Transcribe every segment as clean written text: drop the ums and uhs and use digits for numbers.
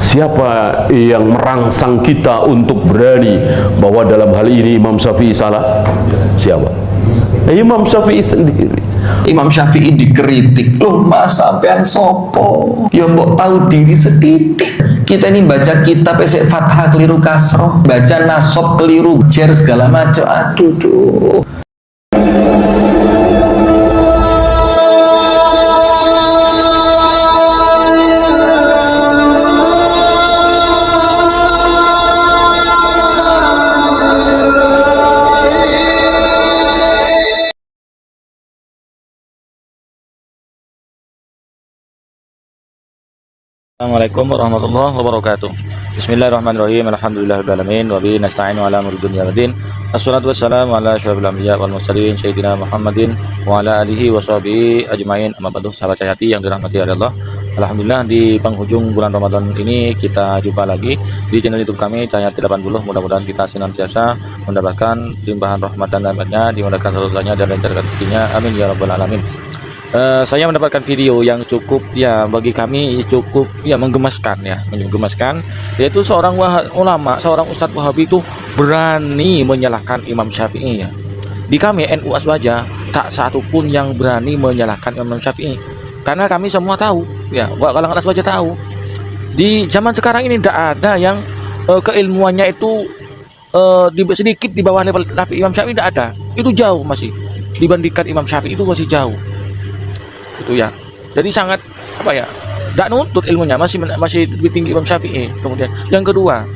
Siapa yang merangsang kita untuk berani bahwa dalam hal ini Imam Syafi'i salah? Siapa? Imam Syafi'i sendiri. Imam Syafi'i dikritik, loh mas sampean sopo ya mbok tahu diri sedidik. Kita ini baca kitab esek fathah keliru kasroh, baca nasob keliru jer segala macam. Aduh duh. Assalamualaikum warahmatullahi wabarakatuh. Bismillahirrahmanirrahim. Alhamdulillahirrahmanirrahim. Wa bihi nasta'inu ala umuri dunya waddin. Assalatu wassalamu ala asyrofil anbiya wal mursalin sayyidina Muhammadin wa ala alihi wa sahbihi ajmain. Amma ba'du, sahabat Cahayati yang dirahmati oleh Allah. Alhamdulillah di penghujung bulan Ramadan ini kita jumpa lagi di channel YouTube kami Cahayati 80. Mudah-mudahan kita senantiasa mendapatkan limpahan rahmat dan rahmatnya, dimudahkan selalunya dan lancarkan rezekinya. Amin ya rabbal alamin. Saya mendapatkan video yang cukup ya bagi kami cukup ya menggemaskan, yaitu seorang ulama, seorang ustadz Wahabi itu berani menyalahkan Imam Syafi'i ya. Di kami NU Aswaja tak satu pun yang berani menyalahkan Imam Syafi'i, karena kami semua tahu ya, kalangan Aswaja tahu di zaman sekarang ini tidak ada yang keilmuannya itu sedikit di bawah level Imam Syafi'i, tidak ada, itu jauh masih dibandingkan Imam Syafi'i, itu masih jauh itu ya. Jadi sangat apa ya, tidak nuntut ilmunya, masih lebih tinggi Imam Syafi'i. Kemudian yang kedua,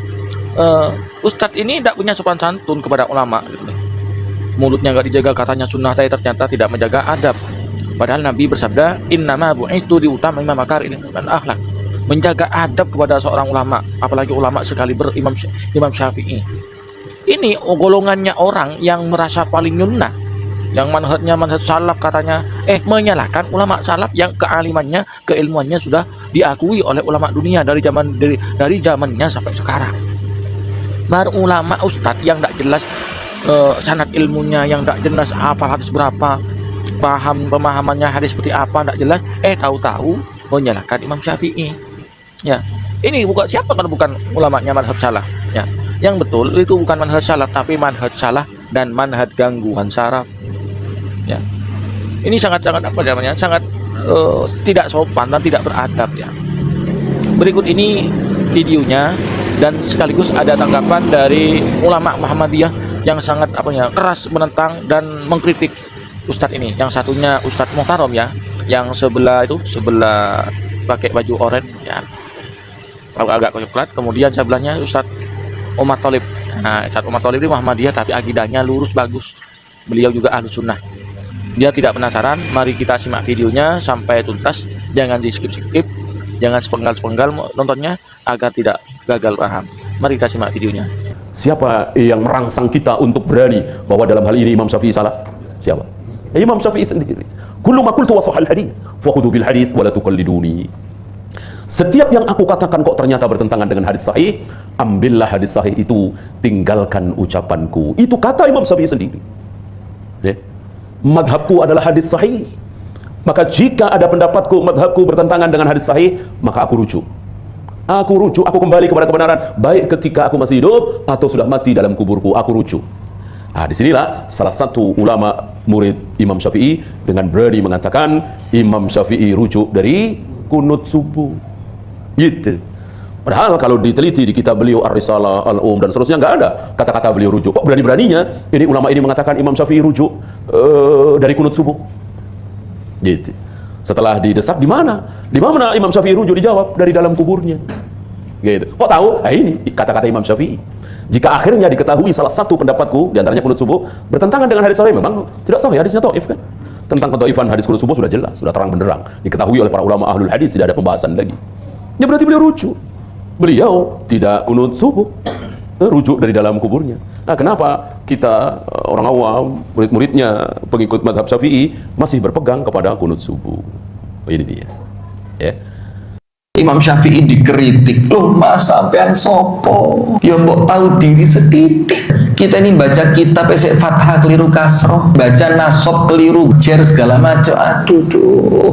ustadz ini tidak punya sopan santun kepada ulama gitu. Mulutnya nggak dijaga, katanya sunnah, tapi ternyata tidak menjaga adab. Padahal Nabi bersabda, innama bu'istu diutamai makarim dan akhlak. Menjaga adab kepada seorang ulama, apalagi ulama sekali Imam Syafi'i. Ini golongannya orang yang merasa paling nyunnah, yang manhajnya manhaj salaf katanya, menyalahkan ulama salaf yang kealimannya, keilmuannya sudah diakui oleh ulama dunia dari zamannya sampai sekarang. Baru ulama ustadz yang tidak jelas sanad ilmunya, yang tidak jelas hafal hadis berapa, pemahamannya hadis seperti apa, tidak jelas, tahu-tahu menyalahkan Imam Syafi'i. Ya, ini bukan ulamanya manhaj salaf ya. Yang betul itu bukan manhaj salaf, tapi manhaj salah dan manhaj gangguan saraf. Ya, ini sangat tidak sopan dan tidak beradab ya. Berikut ini videonya dan sekaligus ada tanggapan dari ulama Muhammadiyah yang sangat keras menentang dan mengkritik ustadz ini. Yang satunya Ustadz Muhtarom ya, yang sebelah pakai baju oranye ya, agak coklat. Kemudian sebelahnya Ustadz Omar Tholib. Nah, Ustadz Omar Tholib ini Muhammadiyah tapi akidahnya lurus bagus. Beliau juga ahlu sunnah. Dia tidak penasaran, mari kita simak videonya sampai tuntas, jangan di skip, jangan sepenggal-sepenggal nontonnya agar tidak gagal paham. Mari kita simak videonya. Siapa yang merangsang kita untuk berani bahwa dalam hal ini Imam Syafi'i salah? Siapa? Imam Syafi'i sendiri. Kullu ma qultu wa sahal hadits fa khudhu bil hadits wa la tuqalliduni. Setiap yang aku katakan kok ternyata bertentangan dengan hadis sahih, ambillah hadis sahih itu, tinggalkan ucapanku. Itu kata Imam Syafi'i sendiri. Ya. Madhabku adalah hadis sahih, maka jika ada pendapatku, madhabku bertentangan dengan hadis sahih, maka aku rujuk, aku kembali kepada kebenaran, baik ketika aku masih hidup atau sudah mati dalam kuburku, aku rujuk. Disinilah salah satu ulama murid Imam Syafi'i dengan berani mengatakan Imam Syafi'i rujuk dari kunut subuh gitu. Padahal kalau diteliti di kitab beliau Ar-Risalah, Al-Um dan seterusnya nggak ada kata-kata beliau rujuk. Kok berani-beraninya ini ulama ini mengatakan Imam Syafi'i rujuk dari kunut subuh? Gitu. Setelah didesak, di mana Imam Syafi'i rujuk? Dijawab, dari dalam kuburnya. Gitu. Kok tahu? Ini kata-kata Imam Syafi'i. Jika akhirnya diketahui salah satu pendapatku di antaranya kunut subuh bertentangan dengan hadis sahih, memang tidak sahih, hadisnya dhaif kan? Tentang kedhaifan hadis kunut subuh sudah jelas, sudah terang benderang, diketahui oleh para ulama ahlul hadis, tidak ada pembahasan lagi. Ya berarti beliau rujuk. Beliau tidak kunut subuh, rujuk dari dalam kuburnya. Nah, kenapa kita orang awam, murid-muridnya, pengikut mazhab Syafi'i masih berpegang kepada kunut subuh? Ini dia. Ya. Imam Syafi'i dikritik, loh mas sampean sopo ya mbok tahu diri sedidik. Kita ini baca kitab esek fathah keliru kasroh, baca nasob keliru jer segala macam. Aduh duh.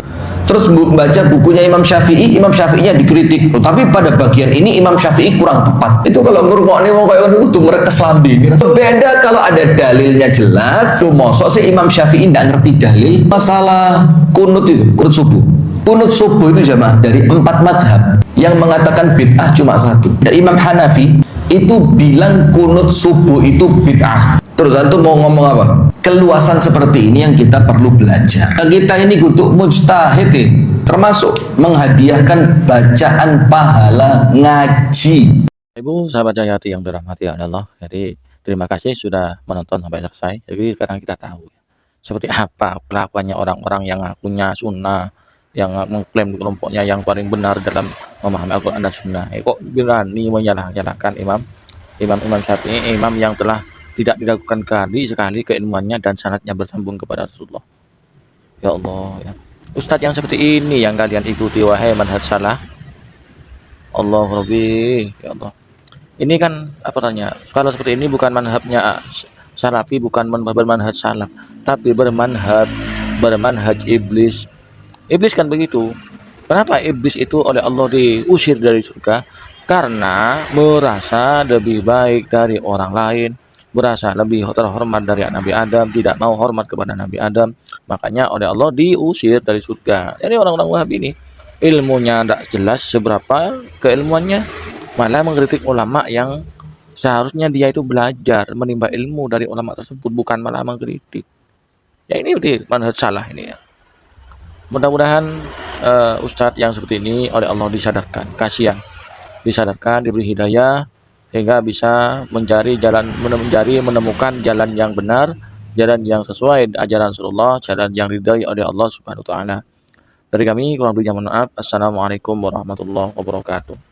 Terus baca bukunya Imam Syafi'inya dikritik. Oh, tapi pada bagian ini Imam Syafi'i kurang tepat. Itu kalau ngrungokne wong kaya ngono kudu merekes lambene. Beda kalau ada dalilnya jelas. Lu mosok sih Imam Syafi'i ndak ngerti dalil masalah kunut itu, kunut subuh. Kunut subuh itu jamaah dari 4 mazhab yang mengatakan bid'ah cuma satu. Imam Hanafi itu bilang kunut subuh itu bid'ah. Terus antum mau ngomong apa? Keluasan seperti ini yang kita perlu belajar. Kita ini kudu mujtahid, termasuk menghadiahkan bacaan pahala ngaji. Ibu sahabat Jayati yang dirahmati Allah. Jadi terima kasih sudah menonton sampai selesai. Jadi sekarang kita tahu seperti apa kelakuannya orang-orang yang ngakunya sunnah, yang mengklaim kelompoknya yang paling benar dalam memahami Al-Quran dan Sunnah. Kok berani menyalahkan Imam Syafi'i, imam yang telah tidak diragukan sekali keilmuannya dan sanadnya bersambung kepada Rasulullah. Ya Allah, ya. Ustadz yang seperti ini yang kalian ikuti, wahai manhaj salah. Allah Rabbi, ya Allah. Ini kan apa tanya? Kalau seperti ini bukan manhajnya salafi, bukan bermanhaj salaf, tapi bermanhaj iblis. Iblis kan begitu. Kenapa iblis itu oleh Allah diusir dari surga? Karena merasa lebih baik dari orang lain, merasa lebih terhormat dari Nabi Adam, tidak mau hormat kepada Nabi Adam, makanya oleh Allah diusir dari surga. Jadi orang-orang Wahabi ini ilmunya tidak jelas seberapa keilmuannya, malah mengkritik ulama yang seharusnya dia itu belajar menimba ilmu dari ulama tersebut, bukan malah mengkritik. Ya ini manhaj salah ini ya. Mudah-mudahan ustadz yang seperti ini oleh Allah disadarkan, kasihan, disadarkan, diberi hidayah sehingga bisa menemukan jalan yang benar, jalan yang sesuai ajaran Rasulullah, jalan yang diridai oleh Allah Subhanahu wa taala. Dari kami kurang lebihnya mohon maaf. Assalamualaikum warahmatullahi wabarakatuh.